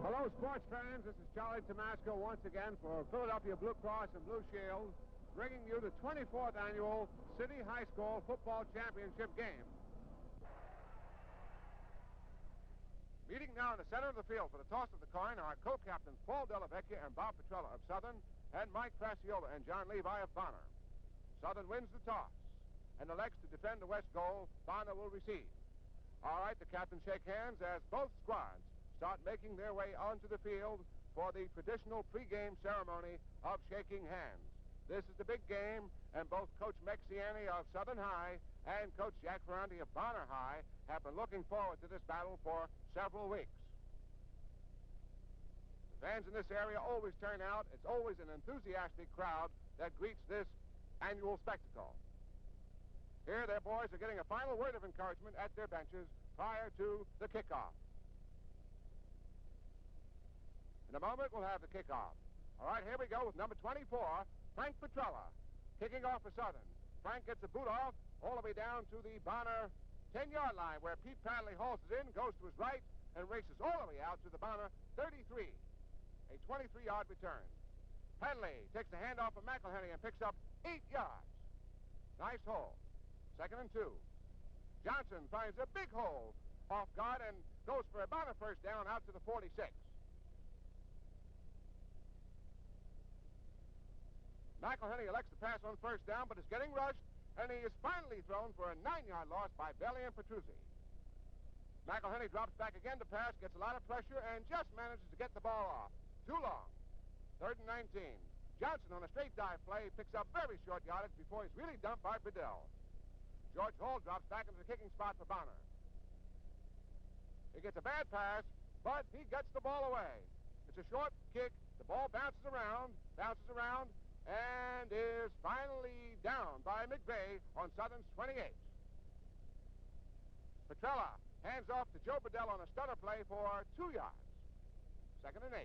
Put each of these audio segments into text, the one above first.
Hello, sports fans. This is Charlie Tomasco once again for Philadelphia Blue Cross and Blue Shield, bringing you the 24th annual City High School Football Championship game. Meeting now in the center of the field for the toss of the coin are co-captains Paul Dellavecchia and Bob Petrella of Southern, and Mike Frasciola and John Levi of Bonner. Southern wins the toss, and elects to defend the west goal. Bonner will receive. All right, the captains shake hands as both squads start making their way onto the field for the traditional pregame ceremony of shaking hands. This is the big game, and both Coach Mexiani of Southern High and Coach Jack Ferranti of Bonner High have been looking forward to this battle for several weeks. The fans in this area always turn out. It's always an enthusiastic crowd that greets this annual spectacle. Here, their boys are getting a final word of encouragement at their benches prior to the kickoff. In a moment, we'll have the kickoff. All right, here we go with number 24, Frank Petrella, kicking off for Southern. Frank gets the boot off all the way down to the Bonner 10-yard line, where Pete Padley hauls it in, goes to his right, and races all the way out to the Bonner 33. A 23-yard return. Padley takes the handoff of McElhenney and picks up 8 yards. Nice hole. 2nd and 2. Johnson finds a big hole off guard and goes for about a first down out to the 46. McElhenney elects to pass on first down, but is getting rushed, and he is finally thrown for a 9-yard loss by Bailey and Petruzzi. McElhenney drops back again to pass, gets a lot of pressure, and just manages to get the ball off. Too long. 3rd and 19. Johnson, on a straight dive play, picks up very short yardage before he's really dumped by Bedell. George Hall drops back into the kicking spot for Bonner. He gets a bad pass, but he gets the ball away. It's a short kick. The ball bounces around, and is finally down by McVeigh on Southern's 28. Petrella hands off to Joe Bedell on a stutter play for 2 yards. 2nd and 8.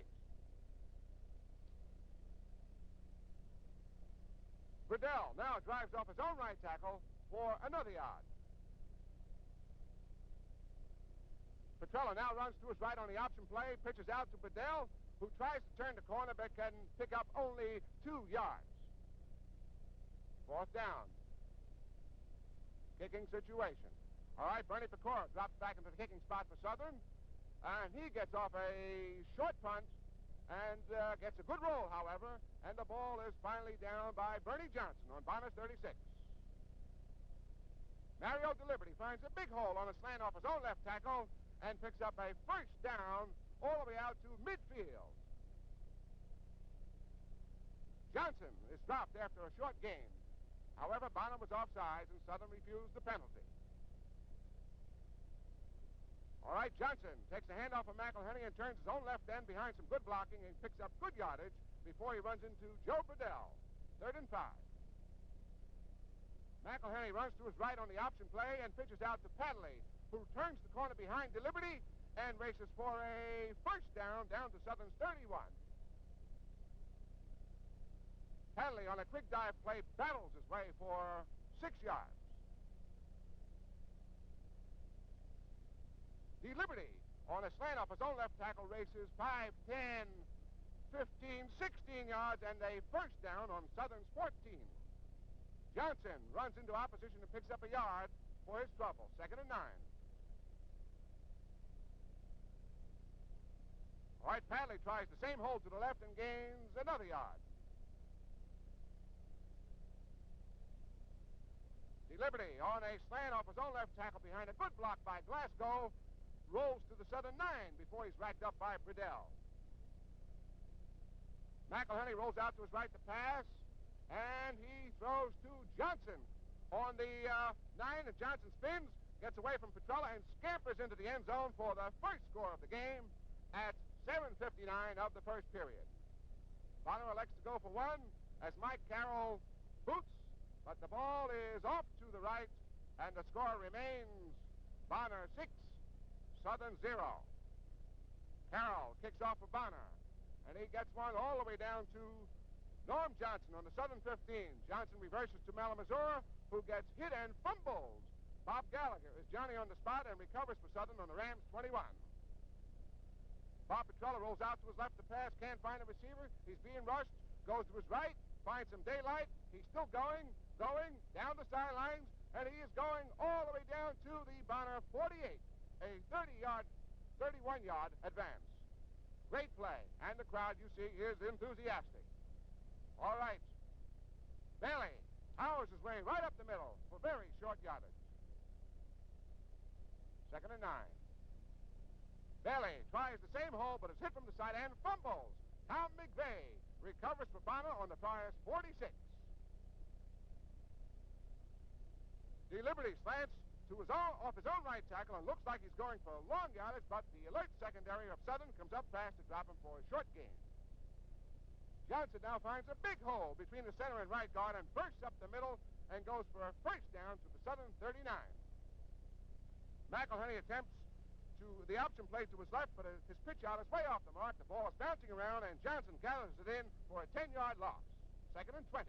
Bedell now drives off his own right tackle for another yard. Petrella now runs to his right on the option play, pitches out to Bedell, who tries to turn the corner but can pick up only 2 yards. 4th down. Kicking situation. All right, Bernie Pecora drops back into the kicking spot for Southern, and he gets off a short punt and gets a good roll, however, and the ball is finally down by Bernie Johnson on Bonner's 36. Mario DeLiberty finds a big hole on a slant off his own left tackle and picks up a first down all the way out to midfield. Johnson is dropped after a short gain. However, Bonner was offsides and Southern refused the penalty. All right, Johnson takes the handoff of McElhenney and turns his own left end behind some good blocking and picks up good yardage before he runs into Joe Bedell. 3rd and 5. McElhenney runs to his right on the option play and pitches out to Padley, who turns the corner behind DeLiberty and races for a first down to Southern's 31. Padley on a quick dive play battles his way for 6 yards. DeLiberty on a slant off his own left tackle races 5, 10, 15, 16 yards and a first down on Southern's 14. Johnson runs into opposition and picks up a yard for his trouble. 2nd and 9. All right, Padley tries the same hole to the left and gains another yard. DeLiberty on a slant off his own left tackle behind a good block by Glasgow rolls to the Southern 9 before he's racked up by Burdell. McElhenney rolls out to his right to pass, and he throws to Johnson on the 9, and Johnson spins, gets away from Petrella, and scampers into the end zone for the first score of the game at 7:59 of the first period. Bonner elects to go for one as Mike Carroll boots, but the ball is off to the right, and the score remains Bonner 6, Southern 0. Carroll kicks off for Bonner, and he gets one all the way down to Norm Johnson on the Southern 15. Johnson reverses to Malamazura, who gets hit and fumbles. Bob Gallagher is Johnny on the spot and recovers for Southern on the Rams 21. Bob Petrella rolls out to his left to pass, can't find a receiver. He's being rushed, goes to his right, finds some daylight. He's still going down the sidelines, and he is going all the way down to the Bonner 48, a 31-yard advance. Great play, and the crowd, you see, is enthusiastic. All right. Bailey powers his way right up the middle for very short yardage. 2nd and 9. Bailey tries the same hole, but is hit from the side and fumbles. Tom McVeigh recovers for Bonner on the Friars 46. DeLiberty slants off his own right tackle and looks like he's going for a long yardage, but the alert secondary of Southern comes up fast to drop him for a short gain. Johnson now finds a big hole between the center and right guard and bursts up the middle and goes for a first down to the Southern 39. McElhenney attempts the option play to his left, but his pitch out is way off the mark. The ball is bouncing around, and Johnson gathers it in for a 10-yard loss. 2nd and 20.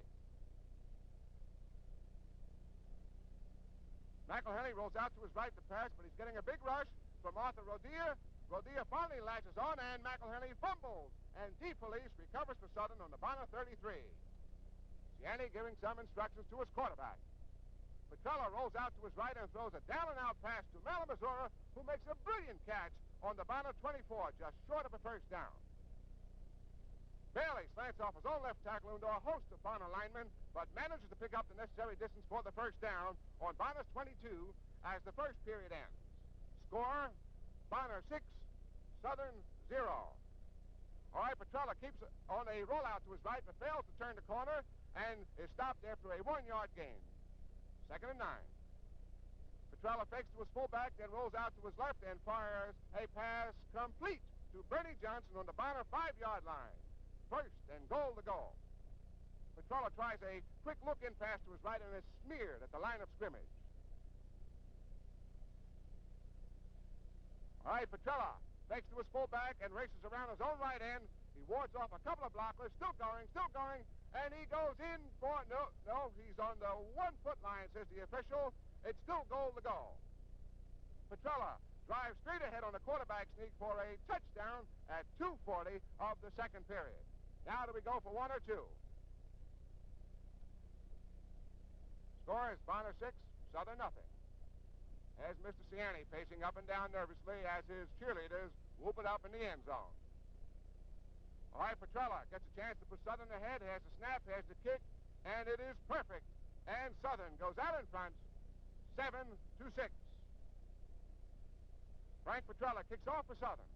McElhenney rolls out to his right to pass, but he's getting a big rush from Arthur Rodea. Rodea finally latches on, and McElhenney fumbles. And DeFelice recovers for Southern on the Bonner 33. Ciani giving some instructions to his quarterback. Petrella rolls out to his right and throws a down-and-out pass to Malamazura, who makes a brilliant catch on the Bonner 24, just short of a first down. Bailey slants off his own left tackle into a host of Bonner linemen, but manages to pick up the necessary distance for the first down on Bonner's 22 as the first period ends. Score, Bonner 6, Southern 0. All right, Petrella keeps on a rollout to his right, but fails to turn the corner and is stopped after a 1-yard gain. 2nd and 9. Petrella fakes to his fullback, then rolls out to his left and fires a pass complete to Bernie Johnson on the Bonner 5-yard line. 1st and goal to go. Petrella tries a quick look-in pass to his right and is smeared at the line of scrimmage. All right, Petrella fakes to his fullback and races around his own right end. He wards off a couple of blockers, still going, and he goes in for, no, he's on the 1-foot line, says the official. It's still goal to go. Petrella drives straight ahead on the quarterback sneak for a touchdown at 2:40 of the second period. Now do we go for 1 or 2? Score is Bonner 6, Southern nothing. There's Mr. Ciani pacing up and down nervously as his cheerleaders whoop it up in the end zone. All right, Petrella gets a chance to put Southern ahead, has a snap, has the kick, and it is perfect. And Southern goes out in front, 7-6. Frank Petrella kicks off for Southern.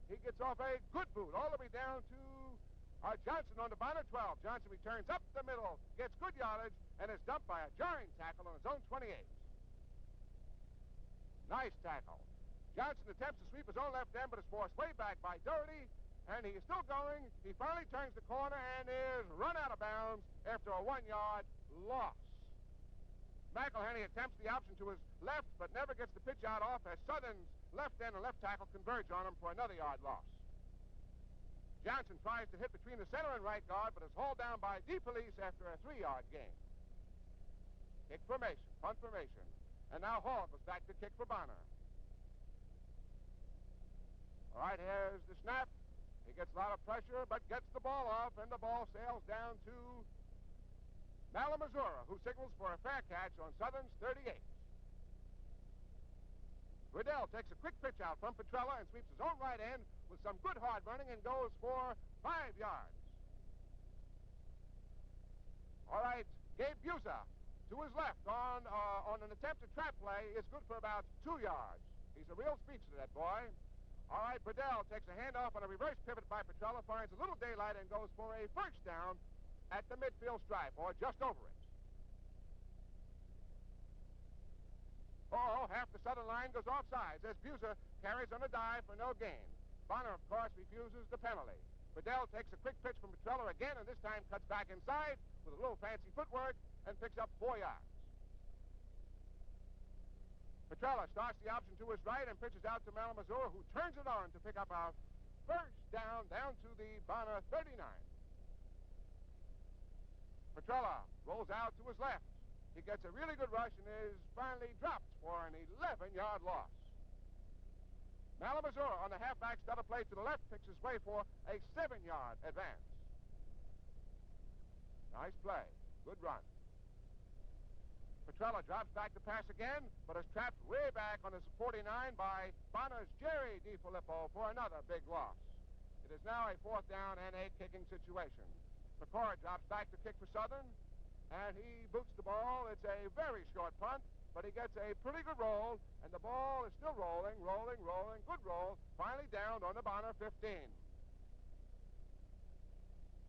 He gets off a good boot all the way down to Johnson on the Bonner 12. Johnson returns up the middle, gets good yardage, and is dumped by a jarring tackle on his own 28. Nice tackle. Johnson attempts to sweep his own left end, but is forced way back by Doherty, and he is still going. He finally turns the corner and is run out of bounds after a 1-yard loss. McElhenney attempts the option to his left, but never gets the pitch out off as Southern's left end and left tackle converge on him for another yard loss. Johnson tries to hit between the center and right guard, but is hauled down by DeFelice after a 3-yard gain. Kick formation, punt formation. And now Hall goes back to kick for Bonner. All right, here's the snap. He gets a lot of pressure, but gets the ball off, and the ball sails down to Malamazura, who signals for a fair catch on Southern's 38. Riddell takes a quick pitch out from Petrella and sweeps his own right end with some good hard running and goes for 5 yards. All right, Gabe Buza to his left on an attempted trap play is good for about 2 yards. He's a real speedster, that boy. All right, Riddell takes a handoff on a reverse pivot by Petrella, finds a little daylight and goes for a first down at the midfield stripe, or just over it. Oh, half the Southern line goes offsides as Buza carries on a dive for no gain. Bonner, of course, refuses the penalty. Fidel takes a quick pitch from Petrella again, and this time cuts back inside with a little fancy footwork and picks up 4 yards. Petrella starts the option to his right and pitches out to Malamazur, who turns it on to pick up a first down to the Bonner 39. Petrella rolls out to his left. He gets a really good rush and is finally dropped for an 11-yard loss. Malamazur on the halfback stutter play to the left picks his way for a 7-yard advance. Nice play. Good run. Petrella drops back to pass again, but is trapped way back on his 49 by Bonner's Jerry DiFilippo for another big loss. It is now a 4th down and a kicking situation. Pecora drops back to kick for Southern, and he boots the ball. It's a very short punt, but he gets a pretty good roll, and the ball is still rolling. Good roll, finally down on the Bonner 15.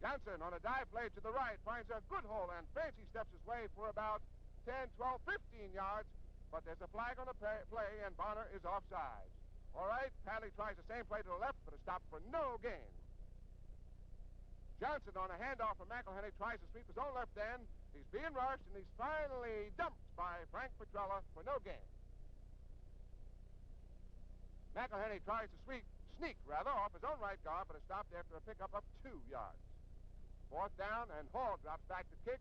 Johnson on a dive play to the right finds a good hole and fancy steps his way for about 10, 12, 15 yards, but there's a flag on the play, and Bonner is offside. All right, Padley tries the same play to the left, but is stopped for no gain. Johnson on a handoff from McElhenney tries to sweep his own left end. He's being rushed, and he's finally dumped by Frank Petrella for no gain. McElhenney tries to sneak off his own right guard, but is stopped after a pickup of 2 yards. 4th down, and Hall drops back to kick.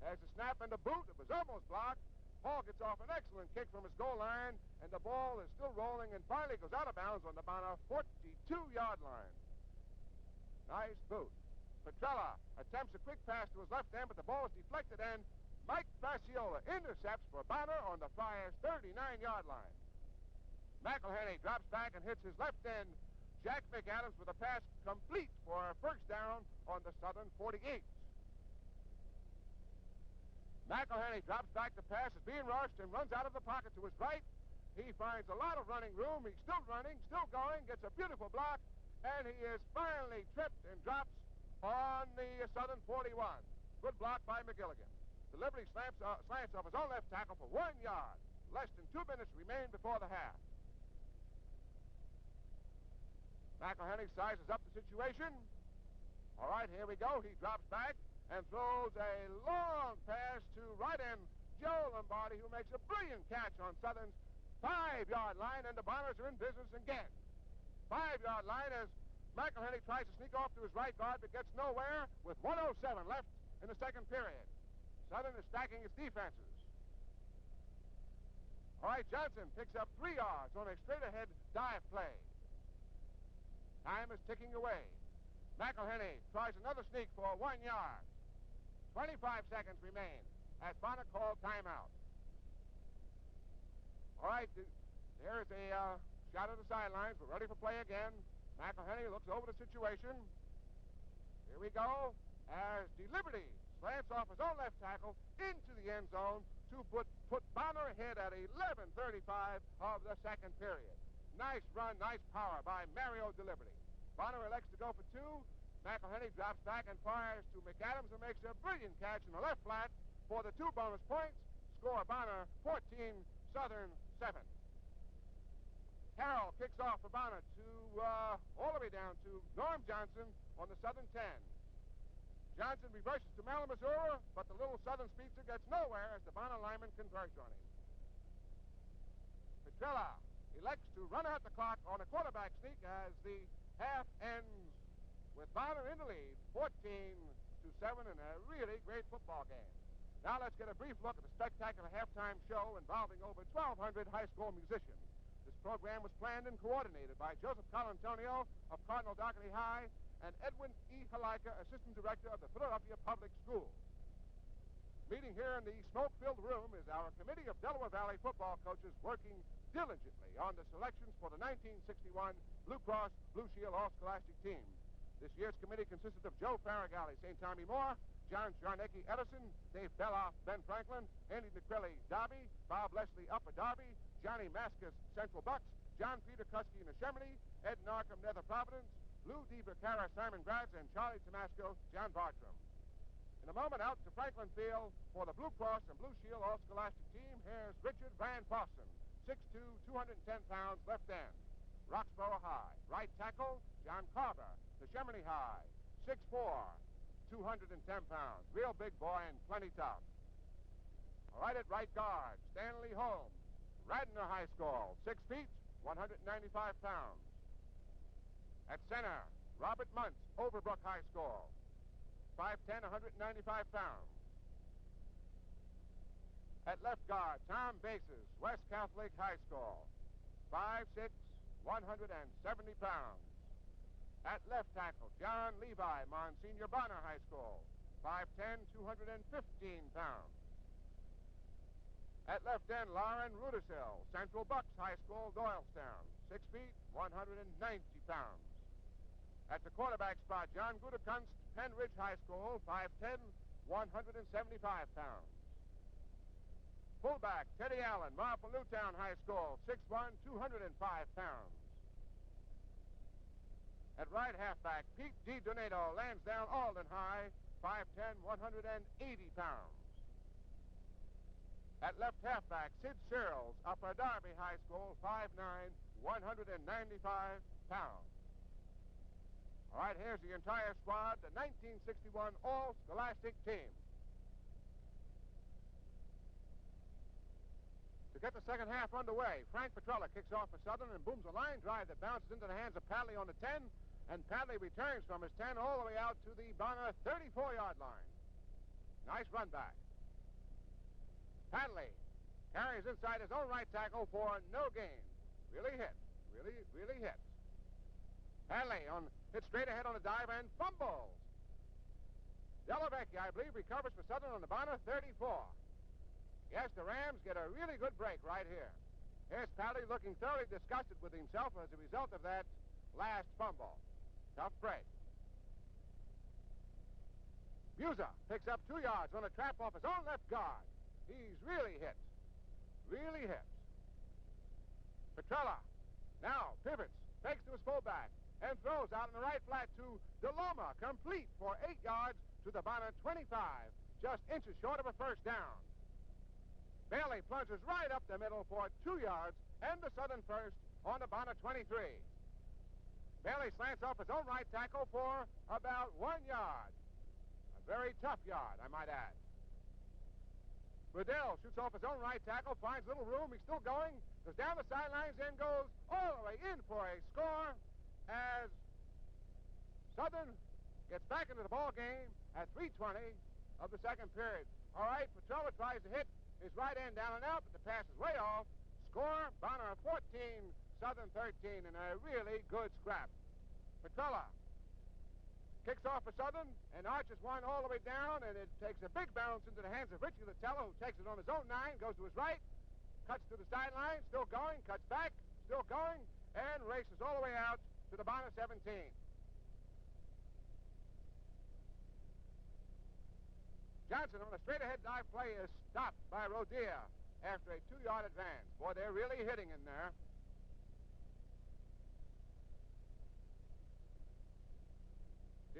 Has a snap and a boot. It was almost blocked. Hall gets off an excellent kick from his goal line, and the ball is still rolling and finally goes out of bounds on the Bonner 42-yard line. Nice boot. Petrella attempts a quick pass to his left end, but the ball is deflected, and Mike Fraciola intercepts for Bonner on the Friars' 39-yard line. McElhenney drops back and hits his left end, Jack McAdams, with a pass complete for a first down on the Southern 48. McElhenney drops back to pass, is being rushed, and runs out of the pocket to his right. He finds a lot of running room. He's still running, still going, gets a beautiful block, and he is finally tripped and drops on the Southern 41. Good block by McGilligan. The Liberty slants off his own left tackle for 1 yard. Less than 2 minutes remain before the half. McElhenney sizes up the situation. All right, here we go. He drops back and throws a long pass to right end Joe Lombardi, who makes a brilliant catch on Southern's 5-yard line, and the Bombers are in business again. 5-yard line as McElhenney tries to sneak off to his right guard, but gets nowhere with 1:07 left in the second period. Southern is stacking its defenses. All right, Johnson picks up 3 yards on a straight-ahead dive play. Time is ticking away. McElhenney tries another sneak for 1 yard. 25 seconds remain as Bonner called timeout. All right, there is a shot at the sidelines. We're ready for play again. McElhenney looks over the situation. Here we go as DeLiberty slants off his own left tackle into the end zone to put Bonner ahead at 11:35 of the second period. Nice run, nice power by Mario DeLiberty. Bonner elects to go for 2. McElhenney drops back and fires to McAdams, who makes a brilliant catch in the left flat for the 2 bonus points. Score Bonner 14, Southern 7. Carroll kicks off for Bonner to all the way down to Norm Johnson on the Southern 10. Johnson reverses to Malamazur, but the little Southern speedster gets nowhere as the Bonner lineman converts on him. Petrella elects to run out the clock on a quarterback sneak as the half ends with Bonner in the lead, 14-7 in a really great football game. Now let's get a brief look at the spectacular halftime show involving over 1,200 high school musicians. This program was planned and coordinated by Joseph Colantonio of Cardinal Dougherty High and Edwin E. Halika, Assistant Director of the Philadelphia Public Schools. Meeting here in the smoke-filled room is our committee of Delaware Valley football coaches working diligently on the selections for the 1961 Blue Cross Blue Shield All-Scholastic team. This year's committee consisted of Joe Farragalli, St. Tommy Moore, John Jarnecki Edison, Dave Beloff, Ben Franklin, Andy McCrilly, Derby, Bob Leslie, Upper Derby, Johnny Maskus, Central Bucks, John Peter Kuski, Neshaminy, Ed Narcom, Nether Providence, Lou DeBercara, Simon Gratz, and Charlie Tomasco, John Bartram. In a moment, out to Franklin Field for the Blue Cross and Blue Shield All-Scholastic team, here's Richard Van Fossen, 6'2", 210 pounds, left end. Roxborough High. Right tackle, John Carver, the Chamonix High. 6'4", 210 pounds. Real big boy and plenty tough. All right, at right guard, Stanley Holmes, Radnor High School, 6 feet, 195 pounds. At center, Robert Muntz, Overbrook High School, 5'10", 195 pounds. At left guard, Tom Bases, West Catholic High School, 5'6", 170 pounds. At left tackle, John Levi, Monsignor Bonner High School, 5'10", 215 pounds. At left end, Lauren Rudisil, Central Bucks High School, Doylestown, 6 feet, 190 pounds. At the quarterback spot, John Gutekunst, Penn Ridge High School, 5'10", 175 pounds. Fullback, Teddy Allen, Marple Newtown High School, 6'1", 205 pounds. At right halfback, Pete DiDonato, Lansdowne Alden High, 5'10", 180 pounds. At left halfback, Sid Searles, Upper Darby High School, 5'9", 195 pounds. All right, here's the entire squad, the 1961 All-Scholastic team. To get the second half underway, Frank Petrella kicks off for Southern and booms a line drive that bounces into the hands of Padley on the 10, and Padley returns from his 10 all the way out to the Bonner 34-yard line. Nice run back. Padley carries inside his own right tackle for no gain. Really hit. Really hit. Padley hits straight ahead on a dive and fumbles. Delavecchia, I believe, recovers for Southern on the Bonner 34. Yes, the Rams get a really good break right here. Here's Padley looking thoroughly disgusted with himself as a result of that last fumble. Tough break. Buza picks up 2 yards on a trap off his own left guard. He's really hit. Really hit. Petrella now pivots, fakes to his fullback, and throws out in the right flat to DeLoma, complete for 8 yards to the Bonner 25, just inches short of a first down. Bailey plunges right up the middle for 2 yards and the Southern first on the Bonner 23. Bailey slants off his own right tackle for about 1 yard. A very tough yard, I might add. Riddell shoots off his own right tackle, finds little room. He's still going, goes down the sidelines, and goes all the way in for a score as Southern gets back into the ball game at 3:20 of the second period. All right, Petrella tries to hit his right end down and out, but the pass is way off. Score, Bonner 14, Southern 13, in a really good scrap. Petrella kicks off for Southern and arches one all the way down, and it takes a big bounce into the hands of Richie Latella, who takes it on his own 9, goes to his right, cuts to the sideline, still going, cuts back, still going, and races all the way out to the Bonner 17. Johnson on a straight-ahead dive play is stopped by Rodia after a 2-yard advance. Boy, they're really hitting in there.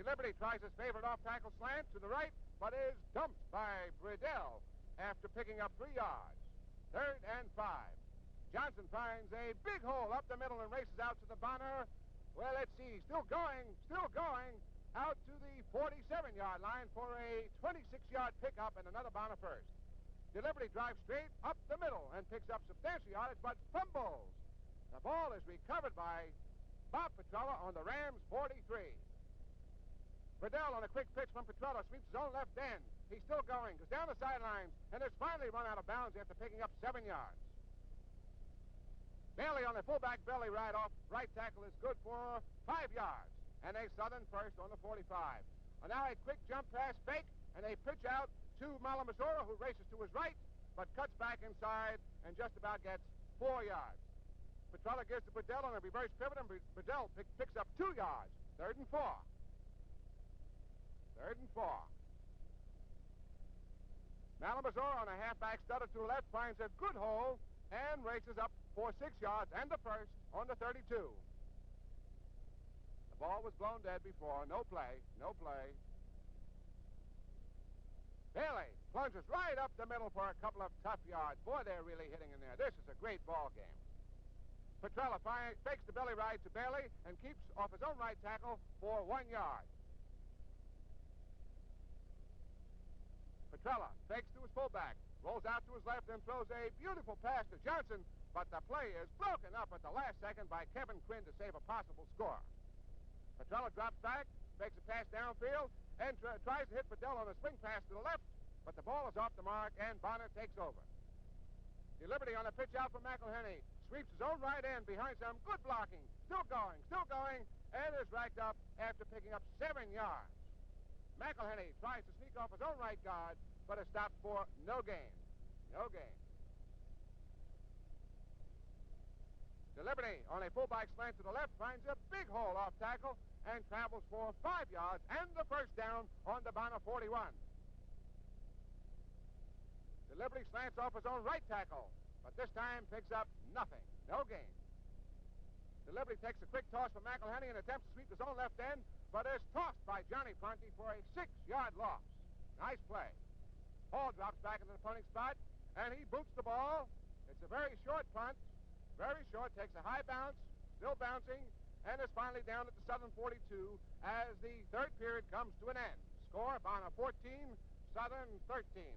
Liberty tries his favorite off-tackle slant to the right, but is dumped by Bridell after picking up 3 yards. 3rd and 5. Johnson finds a big hole up the middle and races out to the Bonner. Well, let's see, still going, out to the 47-yard line for a 26-yard pickup and another Bonner first. Liberty drives straight up the middle and picks up substantial yardage, but fumbles. The ball is recovered by Bob Petrella on the Rams' 43. Bridell on a quick pitch from Petrella sweeps his own left end. He's still going, goes down the sidelines, and is finally run out of bounds after picking up 7 yards. Bailey on a fullback belly ride off right tackle is good for 5 yards. And a Southern first on the 45. And now a quick jump pass fake, and a pitch out to Malamazora, who races to his right, but cuts back inside and just about gets 4 yards. Petrella gives to Bridell on a reverse pivot, and Bridell picks up 2 yards. 3rd and 4. 3rd and 4. Malamazora on a halfback stutter to the left finds a good hole and races up for 6 yards and the first on the 32. The ball was blown dead before. No play. Bailey plunges right up the middle for a couple of tough yards. Boy, they're really hitting in there. This is a great ball game. Petrella fakes the belly ride to Bailey and keeps off his own right tackle for 1 yard. Petrella fakes to his fullback, rolls out to his left, and throws a beautiful pass to Johnson, but the play is broken up at the last second by Kevin Quinn to save a possible score. Petrella drops back, makes a pass downfield, and tries to hit Fidel on a swing pass to the left, but the ball is off the mark, and Bonner takes over. DeLiberty on a pitch out from McElhenney sweeps his own right end behind some good blocking. Still going, and is racked up after picking up 7 yards. McElhenney tries to sneak off his own right guard, but is stopped for no gain. No gain. DeLiberty on a fullback slant to the left finds a big hole off tackle and travels for 5 yards and the first down on the Bonner 41. DeLiberty slants off his own right tackle, but this time picks up nothing. No gain. DeLiberty takes a quick toss from McElhenney and attempts to sweep his own left end, but is tossed by Johnny Ponte for a 6-yard loss. Nice play. Hall drops back into the punting spot, and he boots the ball. It's a very short punt. Very short, takes a high bounce, still bouncing, and is finally down at the Southern 42 as the third period comes to an end. Score, Bonner 14, Southern 13.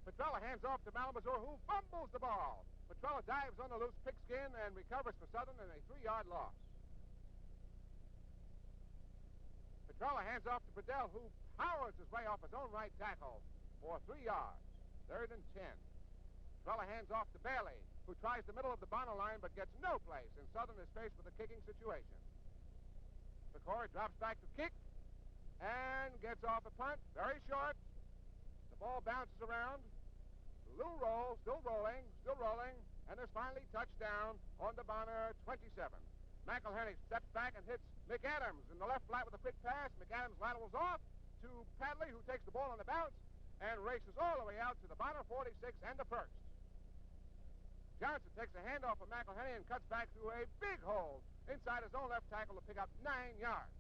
Petrella hands off to Malamazur, who fumbles the ball. Petrella dives on the loose pigskin and recovers for Southern in a 3-yard loss. Petrella hands off to Fidel, who powers his way off his own right tackle for 3 yards. 3rd and 10. Petrella hands off to Bailey, who tries the middle of the Bonner line but gets no place, and Southern is faced with a kicking situation. Pecora drops back to kick and gets off a punt, very short. The ball bounces around. Lou rolls, still rolling, and is finally touched down on the Bonner 27. McElhenney steps back and hits McAdams in the left flat with a quick pass. McAdams laterals off to Padley, who takes the ball on the bounce and races all the way out to the Bonner 46 and the first. Johnson takes a handoff from McElhenney and cuts back through a big hole inside his own left tackle to pick up 9 yards.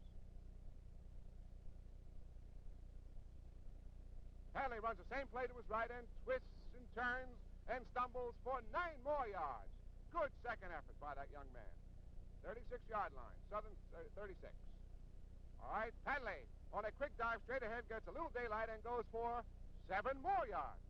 Padley runs the same play to his right end, twists and turns and stumbles for 9 more yards. Good second effort by that young man. 36-yard line, Southern 36. All right, Padley on a quick dive straight ahead gets a little daylight and goes for 7 more yards.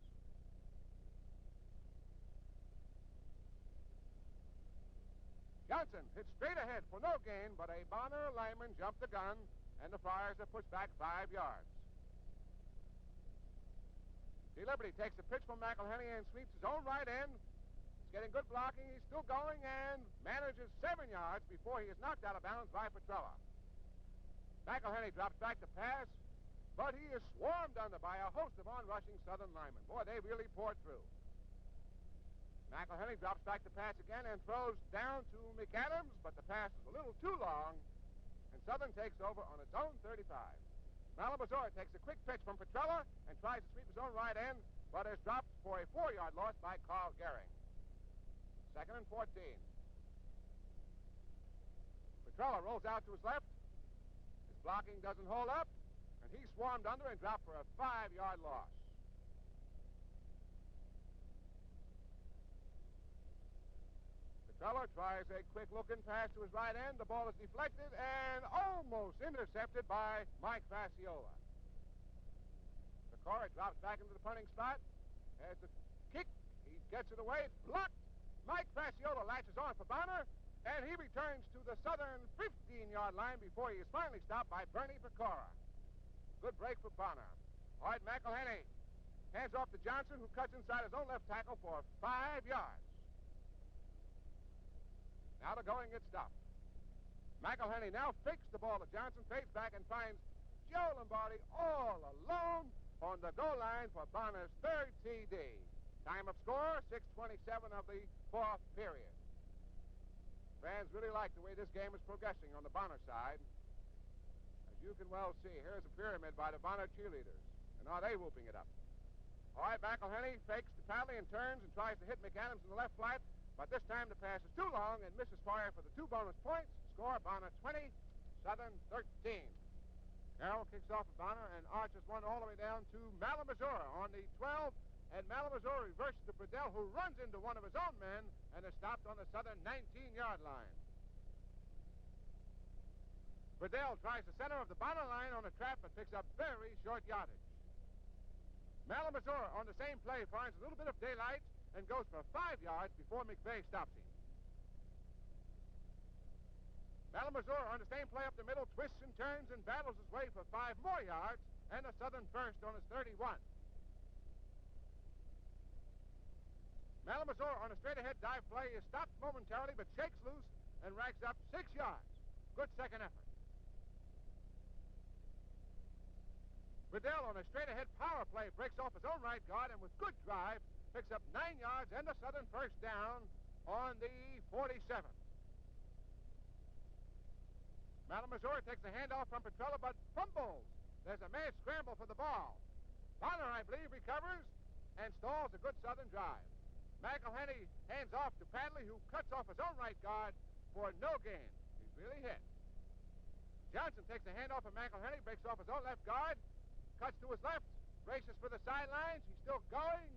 Johnson hits straight ahead for no gain, but a Bonner lineman jumped the gun, and the Friars are pushed back 5 yards. DeLiberty takes a pitch from McElhenney and sweeps his own right end. He's getting good blocking. He's still going and manages 7 yards before he is knocked out of bounds by Petrella. McElhenney drops back to pass, but he is swarmed under by a host of on-rushing Southern linemen. Boy, they really poured through. McElhenney drops back to pass again and throws down to McAdams, but the pass is a little too long, and Southern takes over on its own 35. Malamazur takes a quick pitch from Petrella and tries to sweep his own right end, but is dropped for a 4-yard loss by Carl Gehring. 2nd and 14. Petrella rolls out to his left. His blocking doesn't hold up, and he's swarmed under and dropped for a 5-yard loss. Petrella tries a quick-looking pass to his right end. The ball is deflected and almost intercepted by Mike Fasciola. Pecora drops back into the punting spot. Has the kick. He gets it away. It's blocked. Mike Fasciola latches on for Bonner, and he returns to the Southern 15-yard line before he is finally stopped by Bernie Pecora. Good break for Bonner. All right, McElhenney hands off to Johnson, who cuts inside his own left tackle for 5 yards. Now the going gets stopped. McElhenney now fakes the ball to Johnson, fades back, and finds Joe Lombardi all alone on the goal line for Bonner's 3rd TD. Time of score, 6:27 of the 4th period. Fans really like the way this game is progressing on the Bonner side. As you can well see, here's a pyramid by the Bonner cheerleaders. And are they whooping it up? All right, McElhenney fakes to Padley and turns and tries to hit McAdams in the left flat. But this time the pass is too long and misses fire for the 2 bonus points. Score, Bonner 20, Southern 13. Carroll kicks off at Bonner and arches one all the way down to Malamazur on the 12. and Malamazur reverses to Burdell, who runs into one of his own men and is stopped on the Southern 19-yard line. Burdell tries the center of the Bonner line on a trap but picks up very short yardage. Malamazur on the same play finds a little bit of daylight and goes for 5 yards before McVeigh stops him. Malamazur on the same play up the middle twists and turns and battles his way for 5 more yards and a Southern first on his 31. Malamazur on a straight-ahead dive play is stopped momentarily but shakes loose and racks up 6 yards. Good second effort. Burdell on a straight-ahead power play breaks off his own right guard and with good drive picks up 9 yards and a Southern first down on the 47. Malamazur takes a handoff from Petrella but fumbles. There's a mad scramble for the ball. Bonner, I believe, recovers and stalls a good Southern drive. McElhenney hands off to Padley, who cuts off his own right guard for no gain. He's really hit. Johnson takes a handoff from McElhenney, breaks off his own left guard, cuts to his left, races for the sidelines. He's still going.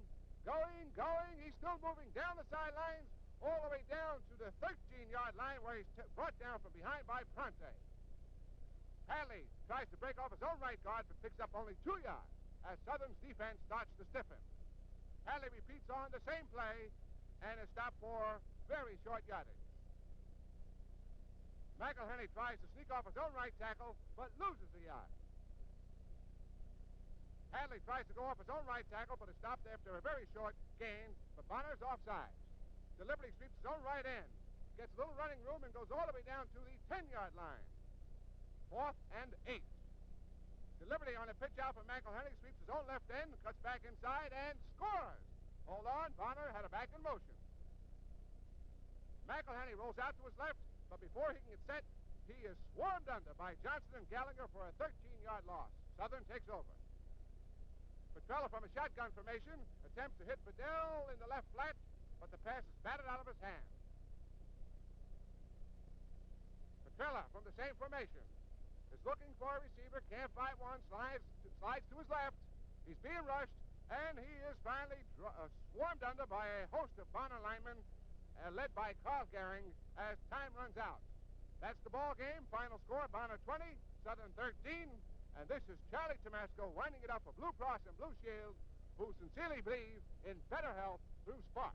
He's still moving down the sidelines all the way down to the 13-yard line where he's brought down from behind by Pronte. Padley tries to break off his own right guard but picks up only 2 yards as Southern's defense starts to stiffen. Padley repeats on the same play and is stopped for very short yardage. McElhenney tries to sneak off his own right tackle but loses a yard. Hadley tries to go off his own right tackle, but is stopped after a very short gain, but Bonner's offside. Deliberately sweeps his own right end, gets a little running room, and goes all the way down to the 10-yard line. 4th and 8. Deliberately on a pitch out from McElhenney, sweeps his own left end, cuts back inside, and scores. Hold on, Bonner had a back in motion. McElhenney rolls out to his left, but before he can get set, he is swarmed under by Johnson and Gallagher for a 13-yard loss. Southern takes over. Petrella from a shotgun formation attempts to hit Burdell in the left flat, but the pass is batted out of his hand. Petrella from the same formation is looking for a receiver, can't find one, slides to his left. He's being rushed, and he is finally swarmed under by a host of Bonner linemen, led by Carl Gehring, as time runs out. That's the ball game. Final score, Bonner 20, Southern 13. And this is Charlie Tomasco winding it up for Blue Cross and Blue Shield, who sincerely believe in better health through sports.